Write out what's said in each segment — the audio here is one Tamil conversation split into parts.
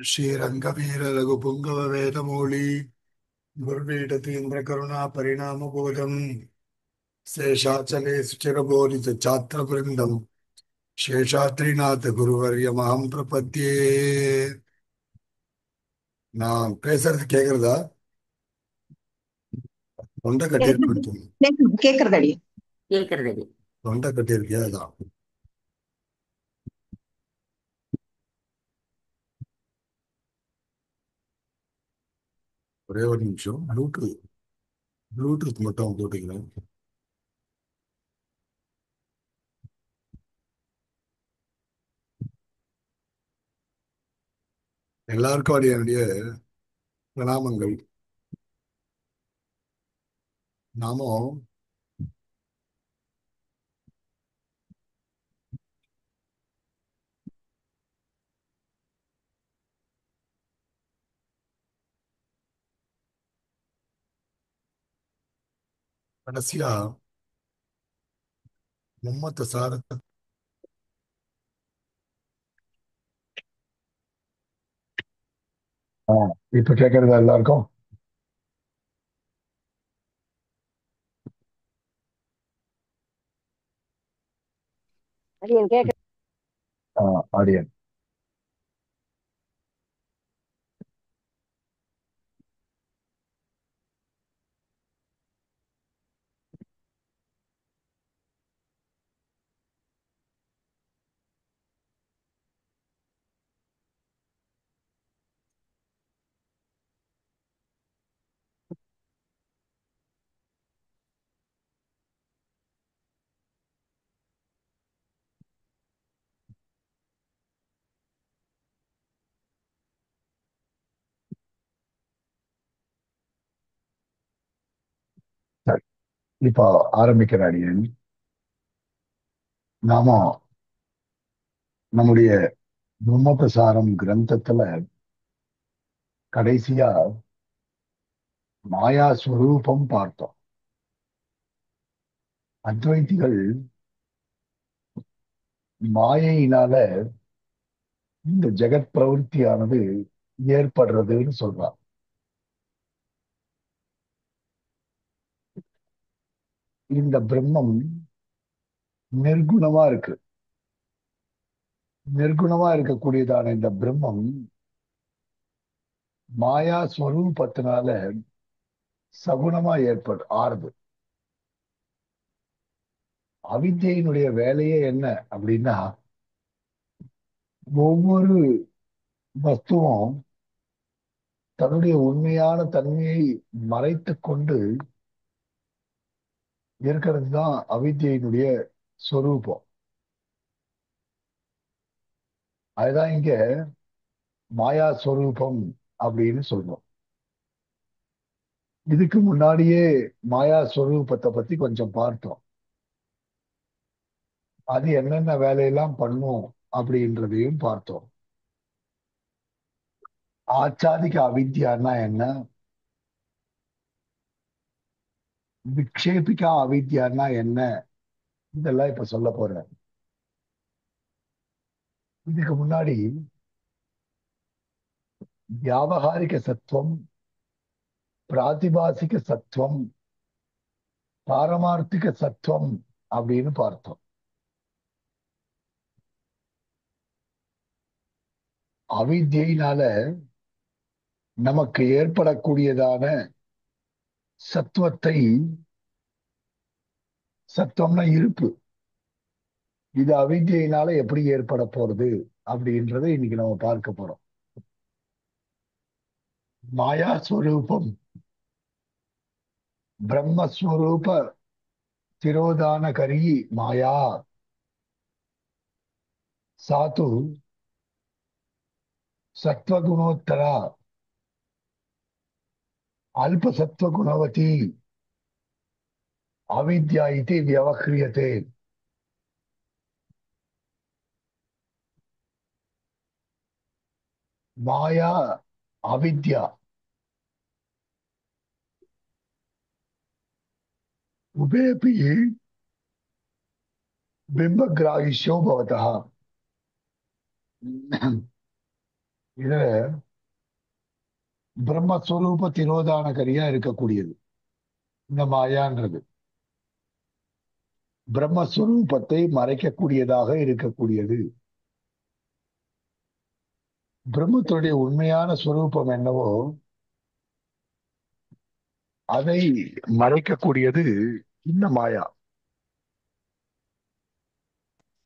श्रीरंगवीर रघुपुंगव वेदमौली गुरुपीठतीन्द्र करुणा परिणाम बोधम शेषाचले सुचिरबोधित छात्र वृंदम शेषाद्रिनाथ गुरुवर्यमहं प्रपद्ये. நான் பேசுறது கேக்குறதா? தொண்டை கட்டியிருக்கு. கேக்குறதடி. தொண்டை கட்டியிருக்கியா? அதான். ஒரே ஒரு நிமிஷம். ப்ளூடூத் மட்டும் போட்டுக்கிறேன். எல்லாருக்கும் என்னுடைய பிரணாமங்கள். நாமும் கடைசியா மும்மத்த சாரத்தை இப்ப கேட்கறதா எல்லாருக்கும்? ஆடியன் சரி, இப்போ ஆரம்பிக்கிற அடியன். நாம நம்முடைய பிரம்மத சாரம் கிரந்தத்துல கடைசியா மாயா ஸ்வரூபம் பார்த்தோம். அத்வைதிகள் மாயையினால இந்த ஜெகத் பிரவருத்தியானது ஏற்படுறதுன்னு சொல்றாங்க. இந்த பிரம்மம் நிர்குணமா இருக்கு. நிர்குணமா இருக்கக்கூடியதான இந்த பிரம்மம் மாயா ஸ்வரூபத்தினால சகுணமா ஆறுது. அவித்யினுடைய வேலையே என்ன அப்படின்னா, ஒவ்வொரு வஸ்துவும் தன்னுடைய உண்மையான தன்மையை மறைத்துக் கொண்டு இருக்கிறது தான் அவித்யினுடைய சொரூபம். அதுதான் இங்க மாயா ஸ்வரூபம் அப்படின்னு சொல்றோம். இதுக்கு முன்னாடியே மாயா ஸ்வரூபத்தை பத்தி கொஞ்சம் பார்த்தோம். அது என்னென்ன வேலையெல்லாம் பண்ணும் அப்படின்றதையும் பார்த்தோம். ஆச்சாதிக அவித்யான்னா என்ன, விக்ஷேபிகா அவித்யான்னா என்ன, இதெல்லாம் இப்ப சொல்ல போறேன். இதுக்கு முன்னாடி வியாவகாரிக சத்துவம், பிராதிபாசிக சத்துவம், பாரமார்த்திக சத்துவம் அப்படின்னு பார்த்தோம். அவித்யினால நமக்கு ஏற்படக்கூடியதான சத்துவத்தை, சத்துவம்னா இருப்பு, இது அவித்யினால எப்படி ஏற்பட போறது அப்படின்றத இன்னைக்கு நம்ம பார்க்க போறோம். மாயா ஸ்வரூபம் பிரம்மஸ்வரூப திரோதானகரி மாயா சாத்து சத்வகுணோத்தரா அல்பசத்வகுணவதி அவித்யா இது வியவஹ்ரியதே. மாயா அவித்யா உபேபி பிம்பகிராகிஷ்யோ பவதः. இதுல பிரம்மஸ்வரூப திரோதானகரியா இருக்கக்கூடியது இந்த மாயான்றது. பிரம்மஸ்வரூபத்தை மறைக்கக்கூடியதாக இருக்கக்கூடியது. பிரம்மத்துடைய உண்மையான ஸ்வரூபம் என்னவோ அதை மறைக்கக்கூடியது இந்த மாயா.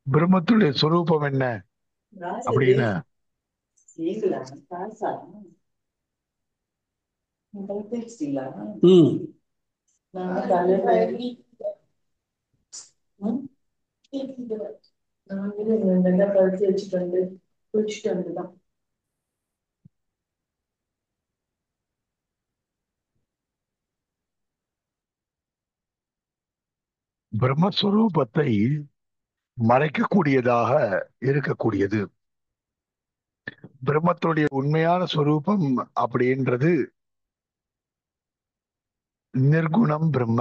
பிரம்மத்துடைய ஸ்வரூபம் என்ன அப்படின்னு பிரம்மஸ்வரூபத்தை மறைக்கக்கூடியதாக இருக்கக்கூடியது. பிரம்மத்துடைய உண்மையான ஸ்வரூபம் அப்படின்றது நிர்குணம் பிரம்ம.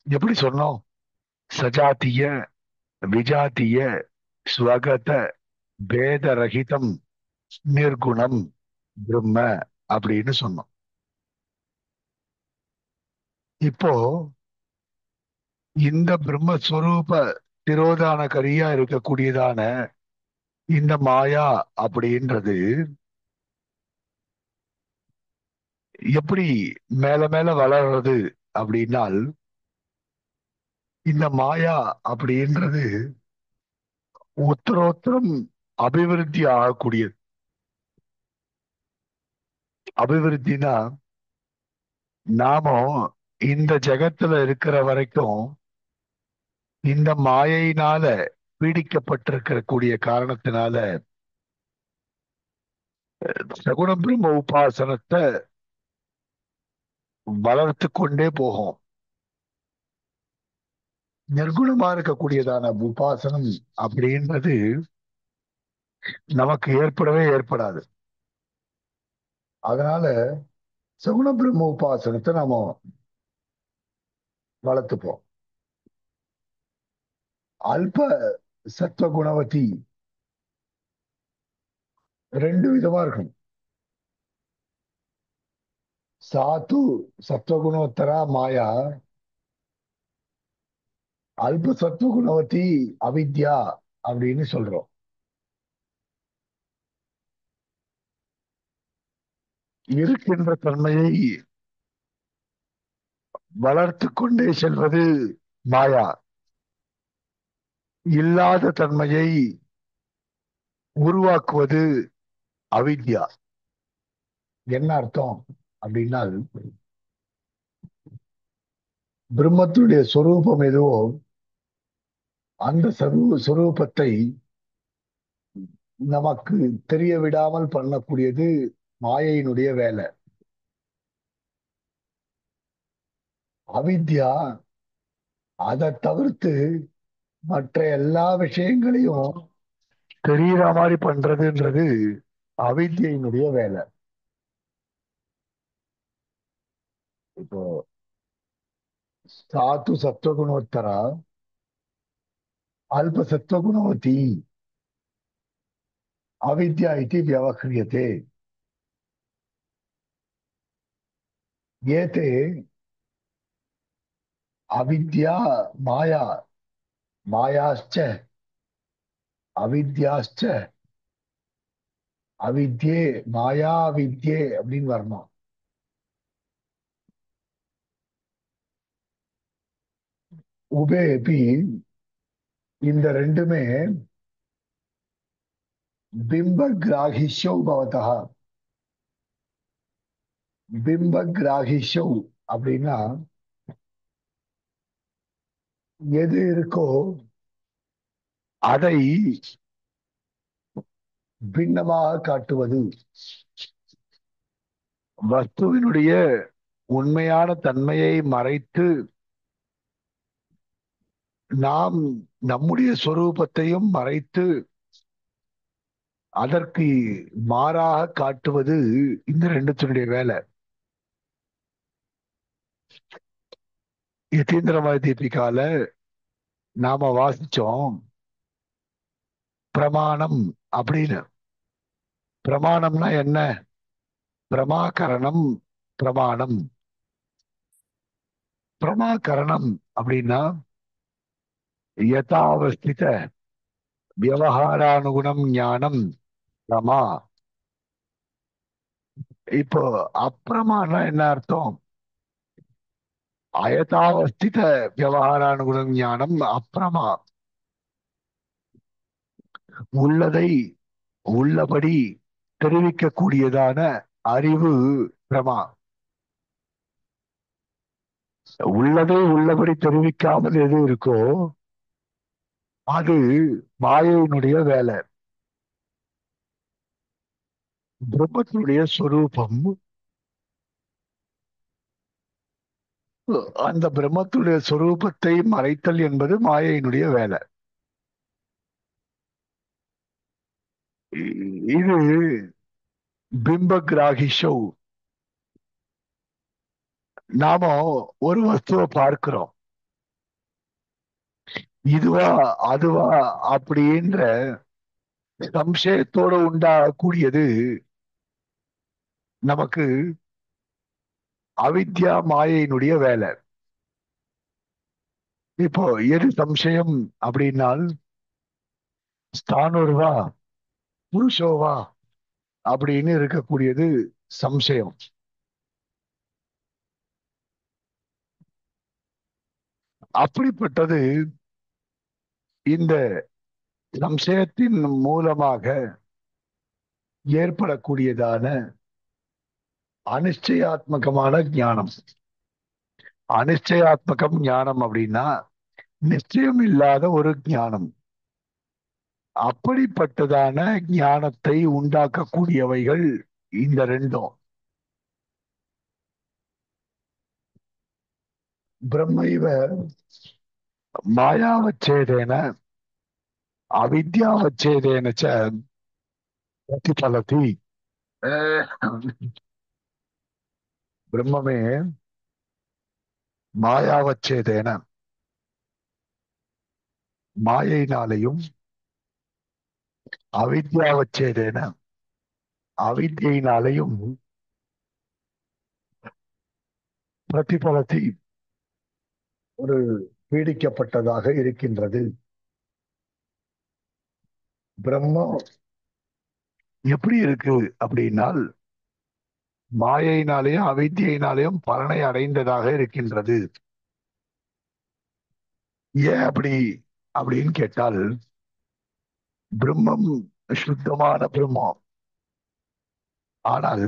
எப்படி சொன்னோம்? சஜாத்திய விஜாத்திய ஸ்வகத பேதரகிதம் நிர்குணம் பிரம்ம அப்படின்னு சொன்னோம். இப்போ இந்த பிரம்மஸ்வரூப திரோதானகரியா இருக்கக்கூடியதான இந்த மாயா அப்படின்றது எப்படி மேல மேல வளர்றது அப்படின்னால், இந்த மாயா அப்படின்றது உத்தரோத்தரம் அபிவிருத்தி ஆகக்கூடியது. அபிவிருத்தினா நாமும் இந்த ஜெகத்துல இருக்கிற வரைக்கும் இந்த மாயையினால பீடிக்கப்பட்டிருக்கிற கூடிய காரணத்தினால சகுண பிரம்ம உபாசனத்தை வளர்த்து கொண்டே போகும். நிர்குணமா இருக்கக்கூடியதான உபாசனம் அப்படின்றது நமக்கு ஏற்படவே ஏற்படாது. அதனால சகுண பிரம்ம உபாசனத்தை நாம வளர்த்துப்போம். அல்ப சத்துவ குணவதி ரெண்டு விதமா இருக்கும். சாத்து சத்வகுணோத்தரா மாயா, அல்ப சத்துவ குணவதி அவித்யா அப்படின்னு சொல்றோம். இருக்கின்ற தன்மையை வளர்த்து கொண்டே செல்வது மாயா. இல்லாத தன்மையை உருவாக்குவது அவித்யா. என்ன அர்த்தம் அப்படின்னா, பிரம்மத்துடைய சொரூபம் எதுவோ அந்த சொரூபத்தை நமக்கு தெரிய விடாமல் பண்ணக்கூடியது மாயையினுடைய வேலை. அவித்யா அதை தவிர்த்து மற்ற எல்லா விஷயங்களையும் தெரியற மாதிரி பண்றதுன்றது அவித்யினுடைய வேலை. இப்போ சாத்து சத்வகுணோத்தரா அல்ப சத்வகுணவதி அவித்யா இது வியவஹ்ரியதே. ஏதே அவித்யா மாயா மாயாச்ச அவித்யாச்ச அவித்யே மாயா வித்யே அப்படின்னு வரணும். உபேபி இந்த ரெண்டுமே பிம்ப கிராகிஷோ பவதா. பிம்ப கிராகிஷோ அப்படின்னா எது இருக்கோ அதை பின்னமாக காட்டுவது. வஸ்துவினுடைய உண்மையான தன்மையை மறைத்து நாம் நம்முடைய சொரூபத்தையும் மறைத்து அதற்கு மாறாக காட்டுவது இந்த ரெண்டுத்தினுடைய வேலை. யதீந்திரமய தீபிகால நாம வாசிச்சோம் பிரமாணம் அப்படின்னு. பிரமாணம்னா என்ன? பிரமாகரணம், பிரமாணம். பிரமாகரணம் அப்படின்னா யதாவஸ்தித விவகாரானுகுணம் ஞானம் பிரமா. இப்போ அப்பிரமான்னா என்ன அர்த்தம்? அயதாவஸ்தித விவகாரானுகுணம் ஞானம் அப்பிரமா. உள்ளதை உள்ளபடி தெரிவிக்கக்கூடியதான அறிவு பிரமா. உள்ளதை உள்ளபடி தெரிவிக்காமல் எது இருக்கோ அது மாயையினுடைய வேலை. பிரம்மத்தினுடைய சொரூபம், அந்த பிரம்மத்துடைய சொரூபத்தை மறைத்தல் என்பது மாயையினுடைய வேலை. இது பிம்ப கிராகி ஷோ. நாம ஒரு வஸ்துவை பார்க்கிறோம், இதுவா அதுவா அப்படின்ற சம்சயத்தோட உண்டாகக்கூடியது நமக்கு அவித்யா மாயையினுடைய வேலை. இப்போ எது சம்சயம் அப்படின்னால், ஸ்தானுர்வா புருஷோவா அப்படின்னு இருக்கக்கூடியது சம்சயம். அப்படிப்பட்டது இந்த சம்சயத்தின் மூலமாக ஏற்படக்கூடியதான அனிச்சயாத்மகமான ஞானம். அனிச்சயாத்மகம் ஞானம் அப்படின்னா நிச்சயம் இல்லாத ஒரு ஞானம். அப்படிப்பட்டதான ஞானத்தை உண்டாக்கக்கூடியவைகள் இந்த ரெண்டும். பிரம்மைவ மாயாவச்சேதேன அவித்யாவச்சேதேன ச பிரதிபலதி. பிரம்மமே மாயாவச்சேதேன மாயையினாலையும் அவித்யாவச்சேதேன அவித்யினாலையும் பிரதிபலத்தி ஒரு பீடிக்கப்பட்டதாக இருக்கின்றது. பிரம்மம் எப்படி இருக்கு அப்படின்னால் மாயையினாலேயும் அவித்யினாலேயும் பலனை அடைந்ததாக இருக்கின்றது. ஏன் அப்படி அப்படின்னு கேட்டால், பிரம்மம் சுத்தமான பிரம்மம். ஆனால்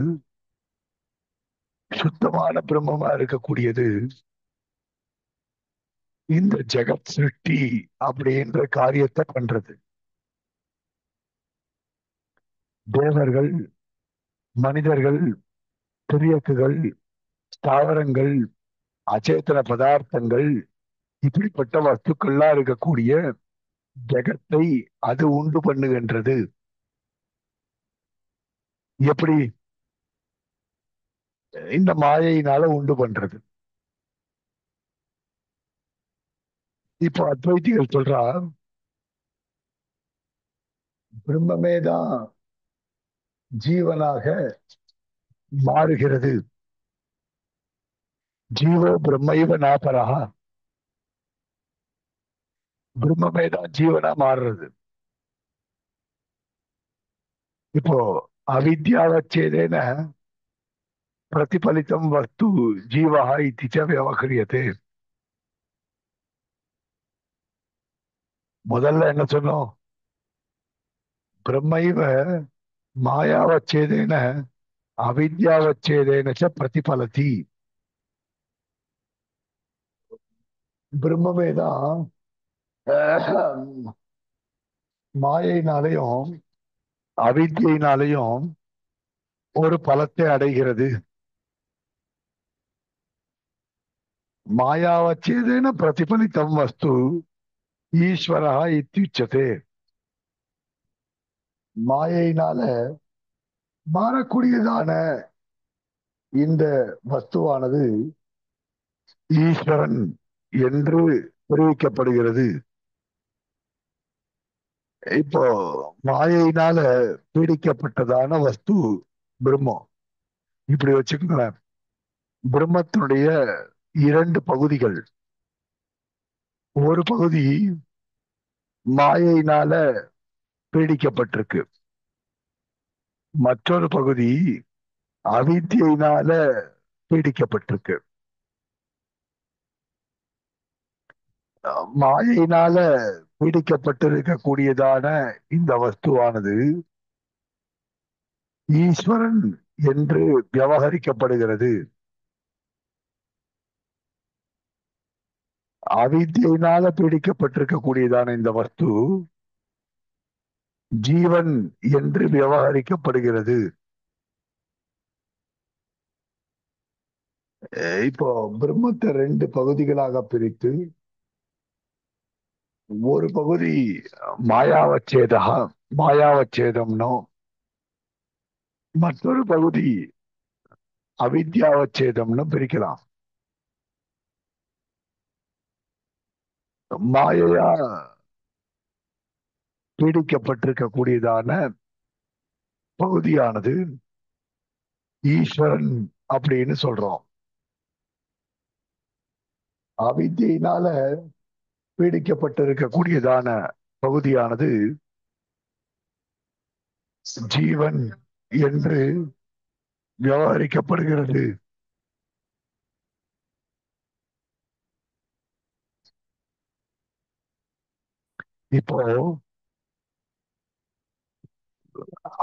சுத்தமான பிரம்மமா இருக்கக்கூடியது இந்த ஜெகத் சிருஷ்டி அப்படின்ற காரியத்தை பண்றது. தேவர்கள், மனிதர்கள், திரியக்குகள், ஸ்தாவரங்கள், அச்சேதன பதார்த்தங்கள், இப்படிப்பட்ட வஸ்துக்கள்லாம் இருக்கக்கூடிய ஜெகத்தை அது உண்டு பண்ணுகின்றது. எப்படி? இந்த மாயையினால உண்டு பண்றது. இப்போ அத்வைத்திகள் சொல்றா, பிரம்மமே தான் ஜீவனாக மாறுகிறது. ஜீவோ பிரம்மைவ நாபரஹா. பிரம்மமே தான் ஜீவனா மாறுறது. இப்போ அவித்யாவச்சேதேன பிரதிபலித்தம் வஸ்து ஜீவா இத்தி ச வியவஹ்ரியதே. முதல்ல என்ன சொன்னோம்? பிரம்மைவ மாயாவச்சேதேன அவித்யாவச்சேதேன ச பிரதிபலதி. பிரம்மமே தான் மாயையினாலையும் அவித்யினாலையும் ஒரு பலத்தை அடைகிறது. மாயாவச்சேதேன பிரதிபலித்தம் வஸ்து ஈஸ்வரா இத்தியுச்சதே. மாயையினால மாறக்கூடியதான இந்த வஸ்துவானது ஈஸ்வரன் என்று தெரிவிக்கப்படுகிறது. இப்போ மாயையினால பீடிக்கப்பட்டதான வஸ்து பிரம்மம். இப்படி வச்சுக்கோங்களேன். பிரம்மத்தினுடைய இரண்டு பகுதிகள். ஒரு பகுதி மாயையினால பீடிக்கப்பட்டிருக்கு. மற்றொரு பகுதி அவித்யினால பீடிக்கப்பட்டிருக்கு. மாயையினால பீடிக்கப்பட்டிருக்கக்கூடியதான இந்த வஸ்துவானது ஈஸ்வரன் என்று விவகரிக்கப்படுகிறது. அவித்யினால பீடிக்கப்பட்டிருக்கக்கூடியதான இந்த வஸ்து ஜீவன் என்று விவகரிக்கப்படுகிறது. இப்போ பிரம்மத்தை ரெண்டு பகுதிகளாக பிரித்து, ஒரு பகுதி மாயாவச்சேதா மாயாவச்சேதம்னோ, மற்றொரு பகுதி அவித்யாவச்சேதம்னு பிரிக்கலாம். மாயையா பீடிக்கப்பட்டிருக்கக்கூடியதான பகுதியானது ஈஸ்வரன் அப்படின்னு சொல்றோம். அவித்யினால பீடிக்கப்பட்டிருக்கக்கூடியதான பகுதியானது ஜீவன் என்று விவகரிக்கப்படுகிறது. இப்போ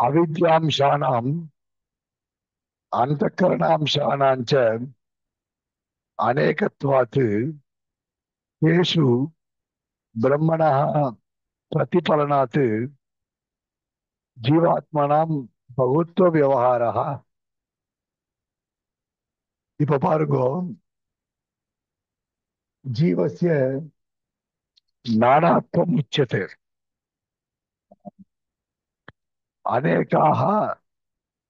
அவித்யாம்சானாம் அந்தக்கரணாம்சானாஞ்ச அநேகத்வாத் தேஷு பிரம்மணः பிரதிபலனாத் ஜீவாத்மனாம் பகுத்துவ விவகாரः. இப்ப பாருங்க, ஜீவஸ்ய நானாத்வம் உச்சதே. அநேகாக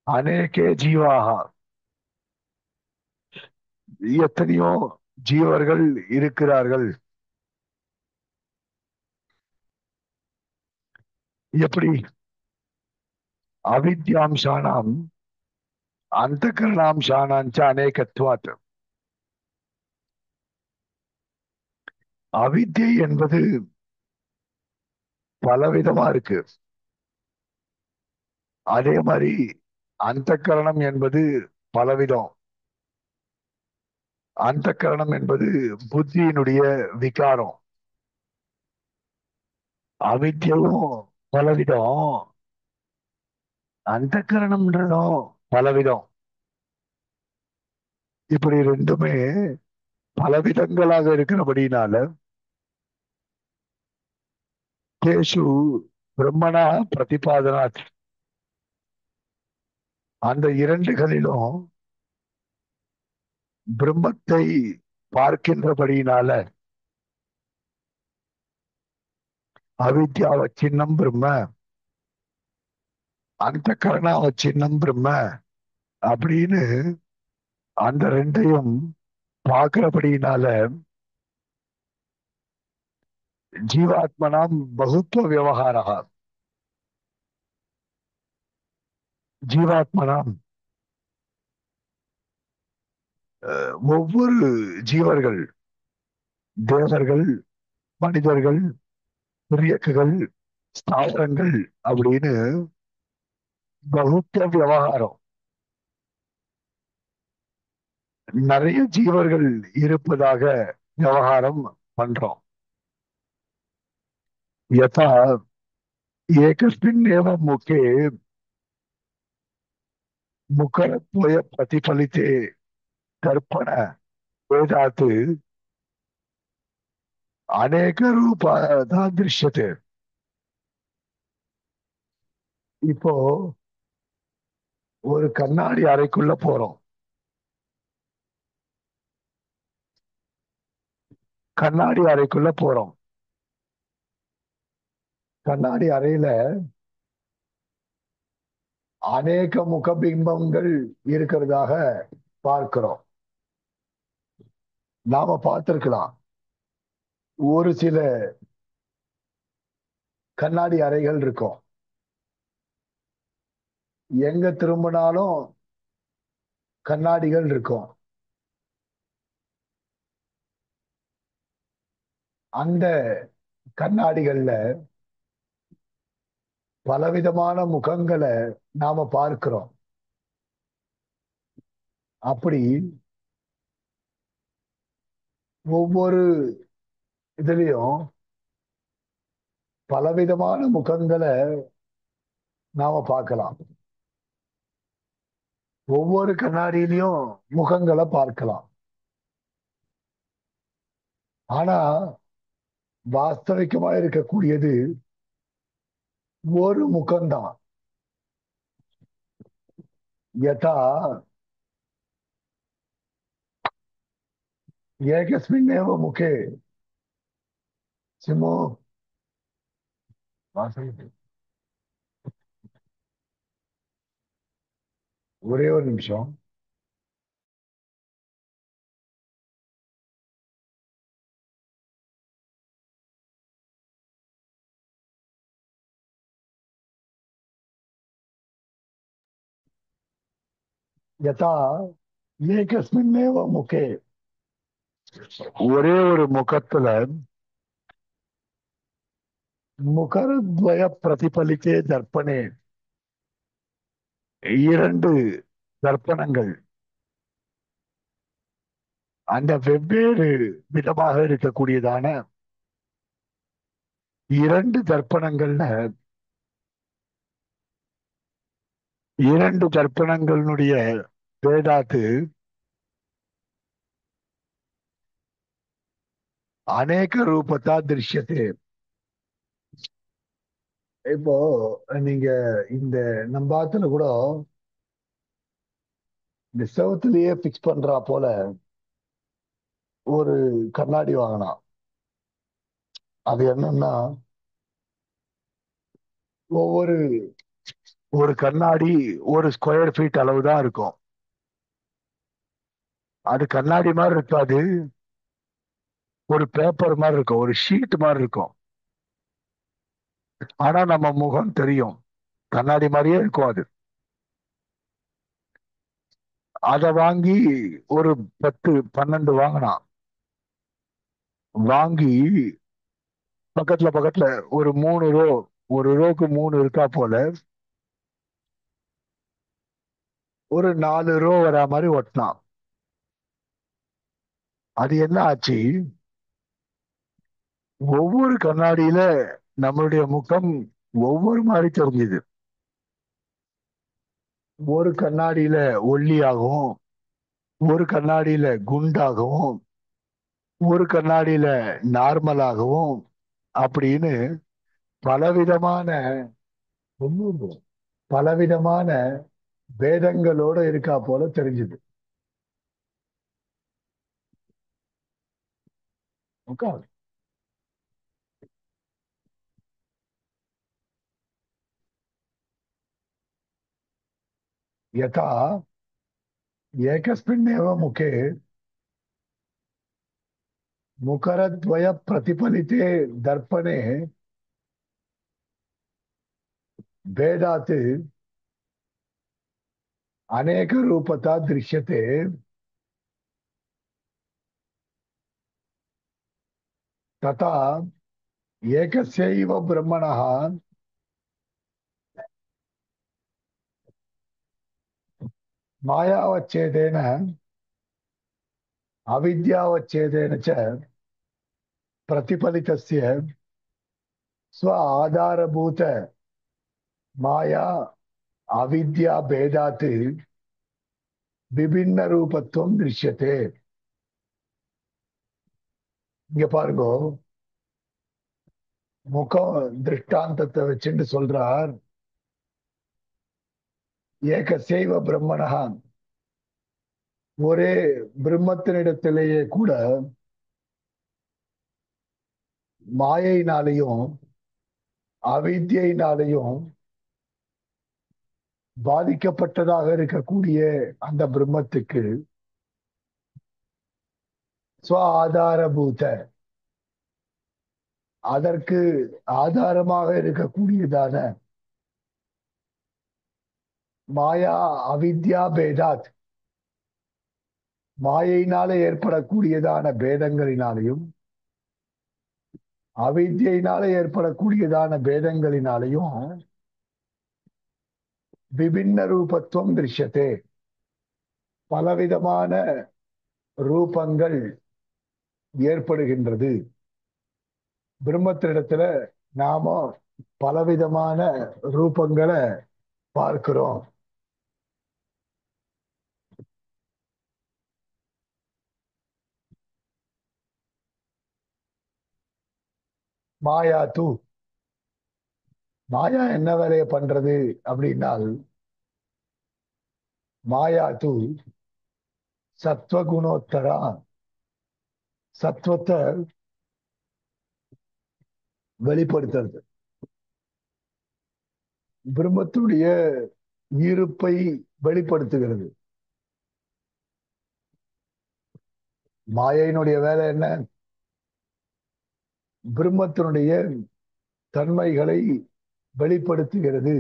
அநேகே ஜீவாக, எத்தனையோ ஜீவர்கள் இருக்கிறார்கள். எப்படி? அவித்யாம்சானாம் அந்தகரணாம்சானாஞ்ச அநேகத்வாத். அவித்யை என்பது பலவிதமா இருக்கு. அதே மாதிரி அந்தக்கரணம் என்பது பலவிதம். அந்தக்கரணம் என்பது புத்தியினுடைய விகாரம். அவித்யும் பலவிதம், அந்தக்கரணம்ன்றதும் பலவிதம். இப்படி ரெண்டுமே பலவிதங்களாக இருக்கிறபடினால தேஷு பிரம்மணா பிரதிபாதனாத், அந்த இரண்டுகளிலும் பிரம்மத்தை பார்க்கின்றபடியினால அவித்யாவச்சின்னம் பிரம்ம, அந்த கரணாவச்சின்னம் பிரம்ம அப்படின்னு அந்த ரெண்டையும் பார்க்கிறபடியினால ஜீவாத்மனாம் பகுத்துவ விவகாரா. ஜீவாத்மனாம் ஒவ்வொரு ஜீவர்கள், தேவர்கள், மனிதர்கள், பிரியக்குகள், ஸ்தாவரங்கள் அப்படின்னு பகுத்துவ விவகாரம், நிறைய ஜீவர்கள் இருப்பதாக விவகாரம் பண்றோம். யதா ஏகஸ்மின் ஏவ முகே முகரத்வய பிரதிபலித்தே தர்ப்பண வேதாத்து அநேக ரூபா திருஷ்யத்தை. இப்போ ஒரு கண்ணாடி அறைக்குள்ள போறோம். கண்ணாடி அறைக்குள்ள போறோம். கண்ணாடி அறையில அநேக முகபிம்பங்கள் இருக்கிறதாக பார்க்கிறோம். நாம பார்த்திருக்கலாம். ஒரு சில கண்ணாடி அறைகள் இருக்கும். எங்க திரும்பினாலும் கண்ணாடிகள் இருக்கும். அந்த கண்ணாடிகள்ல பலவிதமான முகங்களை நாம பார்க்கிறோம். அப்படி ஒவ்வொரு இதுலயும் பலவிதமான முகங்களை நாம பார்க்கலாம். ஒவ்வொரு கண்ணாடியிலையும் முகங்களை பார்க்கலாம். ஆனா வாஸ்தவிகமா இருக்கக்கூடியது ஒரு முகம்தான். யதா ஏகஸ்மின்னேவ முகே சிம்மோ வாசகத்தில் ஒரே ஒரு நிமிஷம். யதா ஏகஸ்மின்னேவ முகே, ஒரே ஒரு முகத்துல முகரத்வய பிரதிபலித்தே தர்ப்பணே, இரண்டு தர்ப்பணங்கள் அந்த வெவ்வேறு விதமாக இருக்கக்கூடியதான இரண்டு தர்ப்பணங்கள்ல இரண்டு தர்ப்பணங்களுடைய வேதாத்து அநேக ரூபத்தா திருஷ்யத்தே. இப்போ நீங்க இந்த நம்பாத்துல கூட இந்த செவத்திலேயே பிக்ஸ் பண்றா போல ஒரு கண்ணாடி வாங்கினான். அது என்னன்னா, ஒவ்வொரு ஒரு கண்ணாடி ஒரு ஸ்கொயர் ஃபீட் அளவு தான் இருக்கும். அது கண்ணாடி மாதிரி இருக்காது, ஒரு பேப்பர் மாதிரி இருக்கும், ஒரு ஷீட் மாதிரி இருக்கும். ஆனா நம்ம முகம் தெரியும், கண்ணாடி மாதிரியே இருக்கும் அது. அதை வாங்கி ஒரு 10 12 வாங்கினான். வாங்கி பக்கத்துல பக்கத்துல ஒரு 3 ரோ, ஒரு ரோக்கு 3 இருக்கா போல ஒரு 4 ரோ வரா மாதிரி ஒட்டினான். அது என்ன ஆச்சு, ஒவ்வொரு கண்ணாடியில நம்மளுடைய முகம் ஒவ்வொரு மாதிரி தெரிஞ்சுது. ஒரு கண்ணாடியில ஒல்லியாகவும், ஒரு கண்ணாடியில குண்டாகவும், ஒரு கண்ணாடியில நார்மலாகவும், அப்படின்னு பலவிதமான பலவிதமான வேதங்களோட இருக்கா போல தெரிஞ்சுது. ஓகே. யதா ஏகஸ்மின்னேவ முகே முகரத்வய பிரதிபலித்தே தர்ப்பணே भेदात् अनेक रूपता दृश्यते तथा एकस्यैव ब्रह्मणः मायावच्छेदेन अविद्यावच्छेदेन च प्रतिफलितस्य स्व आधारभूत माया अविद्या भेदात् विभिन्न रूपत्वं दृश्यते. இங்க பாருங்க, முகம் திருஷ்டாந்தத்தை வச்சுட்டு சொல்றார். ஏகசைவ பிரம்மணஹ, ஒரே பிரம்மத்தினிடத்திலேயே கூட மாயையினாலையும் அவித்யினாலையும் பாதிக்கப்பட்டதாக இருக்கக்கூடிய அந்த பிரம்மத்துக்கு ஸ்வ ஆதாரபூத அதற்கு ஆதாரமாக இருக்கக்கூடியதான மாயா அவித்யா பேதாத், மாயையினால ஏற்படக்கூடியதான பேதங்களினாலையும் அவித்யினால ஏற்படக்கூடியதான பேதங்களினாலையும் விபின்ன ரூபத்துவம் திருஷ்யத்தே, பலவிதமான ரூபங்கள் ஏற்படுகின்றது. பிரம்மத்தினிடத்துல நாம பலவிதமான ரூபங்களை பார்க்கிறோம். மாயா தூ, மாயா என்ன வேலையை பண்றது அப்படின்னால், மாயா தூ சத்வகுணோத்தரா, சத்வத்தை வெளிப்படுத்துறது, பிரம்மத்துடைய இருப்பை வெளிப்படுத்துகிறது. மாயையினுடைய வேலை என்ன? பிரம்மத்தினுடைய தன்மைகளை வெளிப்படுத்துகிறது.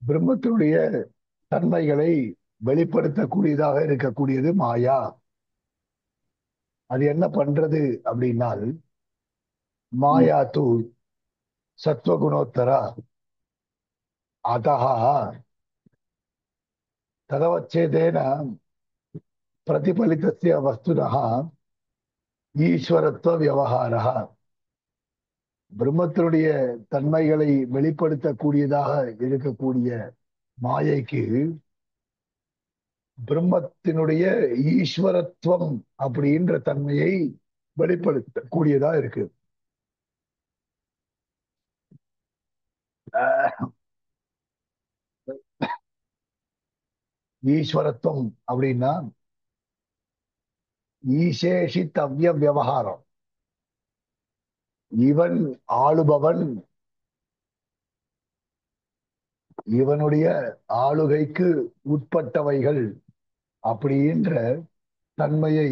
பிரம்மத்தினுடைய தன்மைகளை வெளிப்படுத்தக்கூடியதாக இருக்கக்கூடியது மாயா. அது என்ன பண்றது அப்படின்னால், மாயா தூ சத்வகுணோத்தரா அதஹா ததவச்சேதேன பிரதிபலிதஸ்ய வஸ்துனஹ ஈஸ்வரத்துவ விவகாரः. பிரம்மத்தினுடைய தன்மைகளை வெளிப்படுத்தக்கூடியதாக இருக்கக்கூடிய மாயைக்கு பிரம்மத்தினுடைய ஈஸ்வரத்துவம் அப்படின்ற தன்மையை வெளிப்படுத்தக்கூடியதா இருக்கு. ஈஸ்வரத்துவம் அப்படின்னா ஈசேஷித்தவ்ய விவகாரம். இவன் ஆளுபவன், இவனுடைய ஆளுகைக்கு உட்பட்டவைகள் அப்படின்ற தன்மையை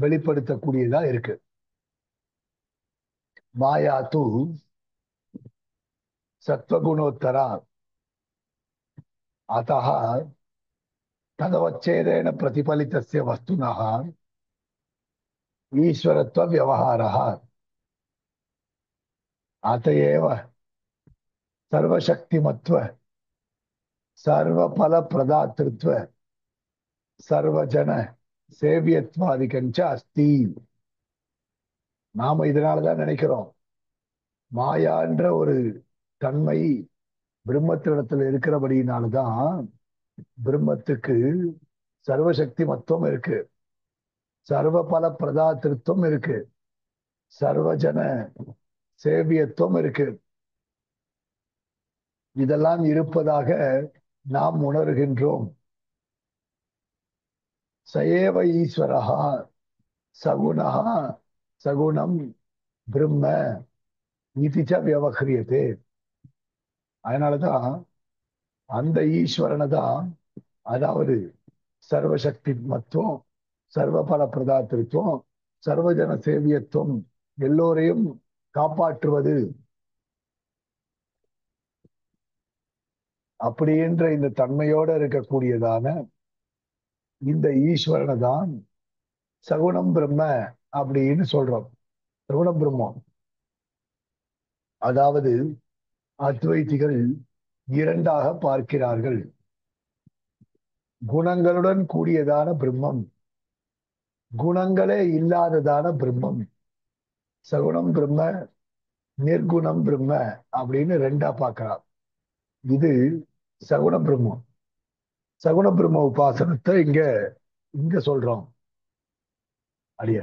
வெளிப்படுத்தக்கூடியதா இருக்கு. மாயா தூ சத்வகுணோத்தரா அத்தஹ ததவச்சேதேன பிரதிபலிதஸ்ய வஸ்துனஹ ஈஸ்வரத்துவ விவகாரः. அतएव सर्वशक्तिमत्व सर्वफल प्रदातृत्व सर्वजन சேவியத்வாதிகஞ்ச அஸ்தி. நாம இதனாலதான் நினைக்கிறோம், மாயான்ற ஒரு தன்மை பிரம்மத்திடத்தில் இருக்கிறபடியினால்தான் பிரம்மத்துக்கு சர்வசக்தி மத்துவம் இருக்கு, சர்வ பல பிரதாத்திருத்துவம் இருக்கு, சர்வஜன சேவியத்துவம் இருக்கு. இதெல்லாம் இருப்பதாக நாம் உணர்கின்றோம். சயேவ ஈஸ்வரஹா சகுணஹா சகுணம் பிரம்ம இதிச்ச வியவஹ்ரியதே. அதனாலதான் அந்த ஈஸ்வரனை தான், அதாவது சர்வசக்தி மத்துவம், சர்வபல பிரதாத்திருத்துவம், சர்வஜன சேவியத்துவம், எல்லோரையும் காப்பாற்றுவது அப்படின்ற இந்த தன்மையோட இருக்கக்கூடியதான இந்த ஈஸ்வரனை தான் சகுணம் பிரம்ம அப்படின்னு சொல்றோம். சகுணம் பிரம்மம், அதாவது அத்வைதிகள் இரண்டாக பார்க்கிறார்கள். குணங்களுடன் கூடியதான பிரம்மம், குணங்களே இல்லாததான பிரம்மம். சகுணம் பிரம்ம, நிர்குணம் பிரம்ம அப்படின்னு ரெண்டா பார்க்கலாம். இது சகுண பிரம்மம். சகுண பிரம்ம உபாசனத்தை இங்க இங்க சொல்றோம். அடிய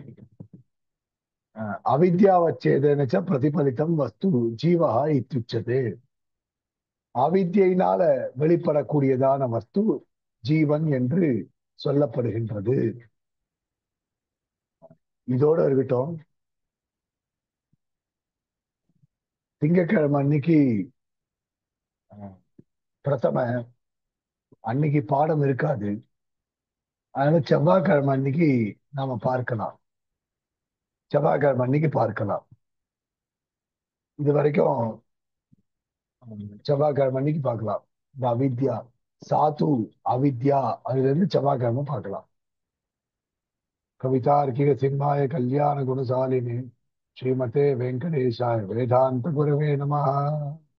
அவித்யாவச்சேதனச்ச பிரதிபலித்தம் வஸ்து ஜீவா இத்துச்சதே. அவித்யினால வெளிப்படக்கூடியதான வஸ்து ஜீவன் என்று சொல்லப்படுகின்றது. இதோட இருக்கட்டும். திங்கட்கிழமை அன்னைக்கு அஹ், பிரதம அன்னைக்கு பாடம் இருக்காது. அதனால செவ்வாய்க்கிழமை அன்னைக்கு நாம பார்க்கலாம். செவ்வாய்க்கிழமை அன்னைக்கு பார்க்கலாம். இது வரைக்கும் செவ்வாய்க்கிழமை அன்னைக்கு பார்க்கலாம். இந்த அவித்யா சாத்து அவித்யா அதுல இருந்து செவ்வாய்க்கிழமை பார்க்கலாம். கவிதார்க்கிக சிம்மாய கல்யாண குணசாலினி ஸ்ரீமதே வெங்கடேஷாய வேதாந்த குரவே நமஹ.